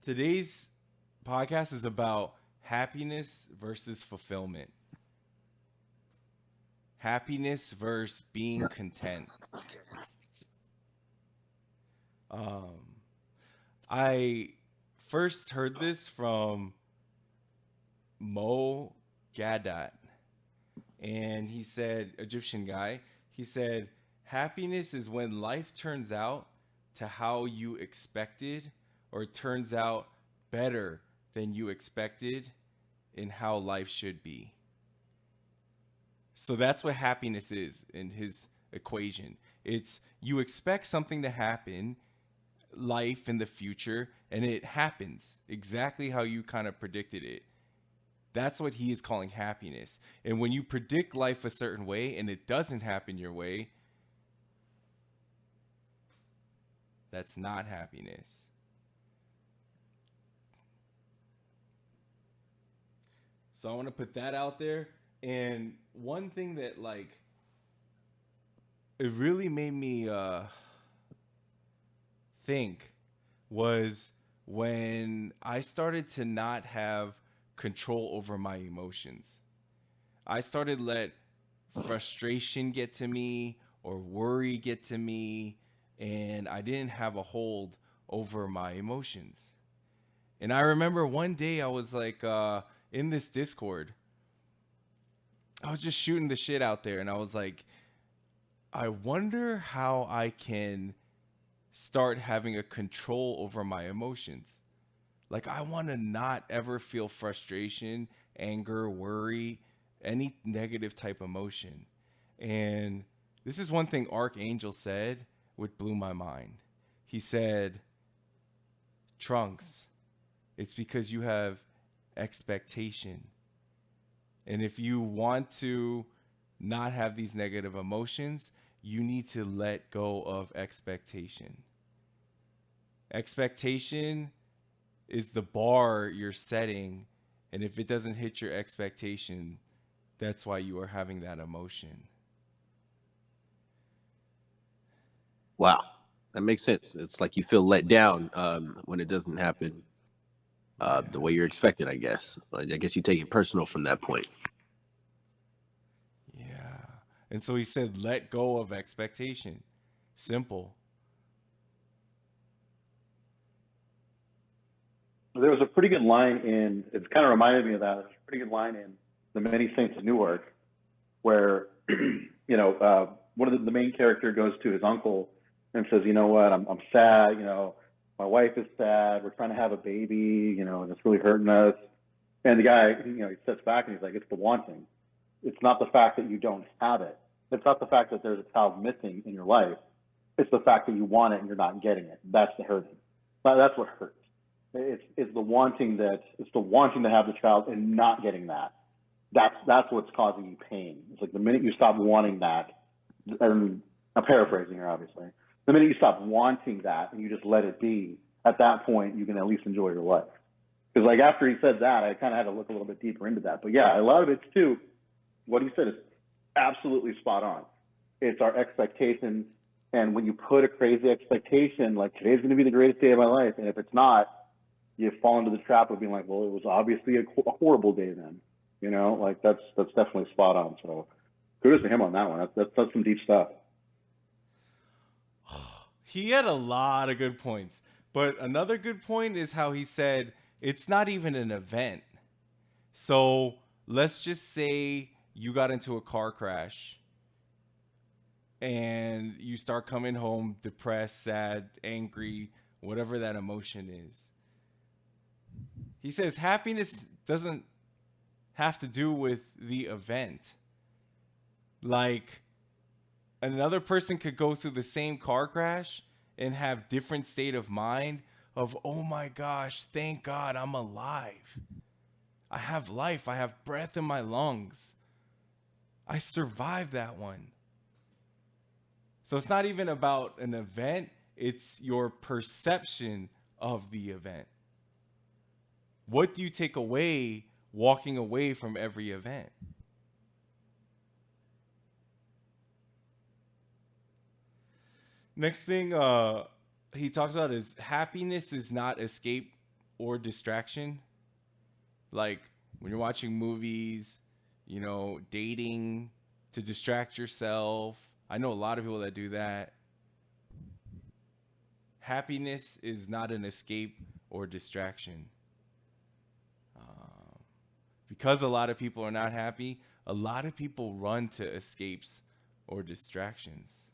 Today's podcast is about happiness versus fulfillment. Happiness versus being content. Um, I first heard this from Mo Gadat, and he said, Egyptian guy, he said, happiness is when life turns out to how you expected or turns out better than you expected in how life should be. So that's what happiness is in his equation. It's you expect something to happen, life in the future, and it happens exactly how you kind of predicted it. That's what he is calling happiness. And when you predict life a certain way and it doesn't happen your way, that's not happiness. So I want to put that out there. And one thing that it really made me think was when I started to not have control over my emotions. I started let frustration get to me or worry get to me, and I didn't have a hold over my emotions. And I remember one day I was in this Discord, I was just shooting the shit out there, and I was like, I wonder how I can start having a control over my emotions. Like, I want to not ever feel frustration, anger, worry, any negative type emotion. And this is one thing Archangel said, which blew my mind. He said, Trunks, it's because you have expectation. And if you want to not have these negative emotions, you need to let go of expectation. Expectation is the bar you're setting, and if it doesn't hit your expectation, that's why you are having that emotion. Wow, that makes sense. It's like you feel let down when it doesn't happen the way Yeah. you're expected. I guess. I guess you take it personal from that point. Yeah. And so he said, let go of expectation. Simple. There was a pretty good line in. It kind of reminded me of that. There's a pretty good line in The Many Saints of Newark, where one of the main character goes to his uncle and says, "You know what? I'm sad. My wife is sad. We're trying to have a baby. And it's really hurting us." And the guy, he steps back and he's like, "It's the wanting. It's not the fact that you don't have it. It's not the fact that there's a child missing in your life. It's the fact that you want it and you're not getting it. That's the hurting. That's what hurts. It's the wanting to have the child and not getting that. That's what's causing you pain. It's like the minute you stop wanting that, and I'm paraphrasing here, obviously. The minute you stop wanting that and you just let it be, at that point you can at least enjoy your life. Because like after he said that, I kind of had to look a little bit deeper into that. But yeah, a lot of it's too. What he said is absolutely spot on. It's our expectations, and when you put a crazy expectation, like today's going to be the greatest day of my life, and if it's not, you fall into the trap of being like, well, it was obviously a horrible day then. Like that's definitely spot on. So kudos to him on that one. That's some deep stuff. He had a lot of good points. But another good point is how he said it's not even an event. So let's just say you got into a car crash and you start coming home depressed, sad, angry, whatever that emotion is. He says happiness doesn't have to do with the event. Like, another person could go through the same car crash and have different state of mind of, oh my gosh, thank God I'm alive. I have life. I have breath in my lungs. I survived that one. So it's not even about an event, it's your perception of the event. What do you take away walking away from every event? Next thing he talks about is happiness is not escape or distraction. Like when you're watching movies, dating to distract yourself. I know a lot of people that do that. Happiness is not an escape or distraction. Because a lot of people are not happy, a lot of people run to escapes or distractions.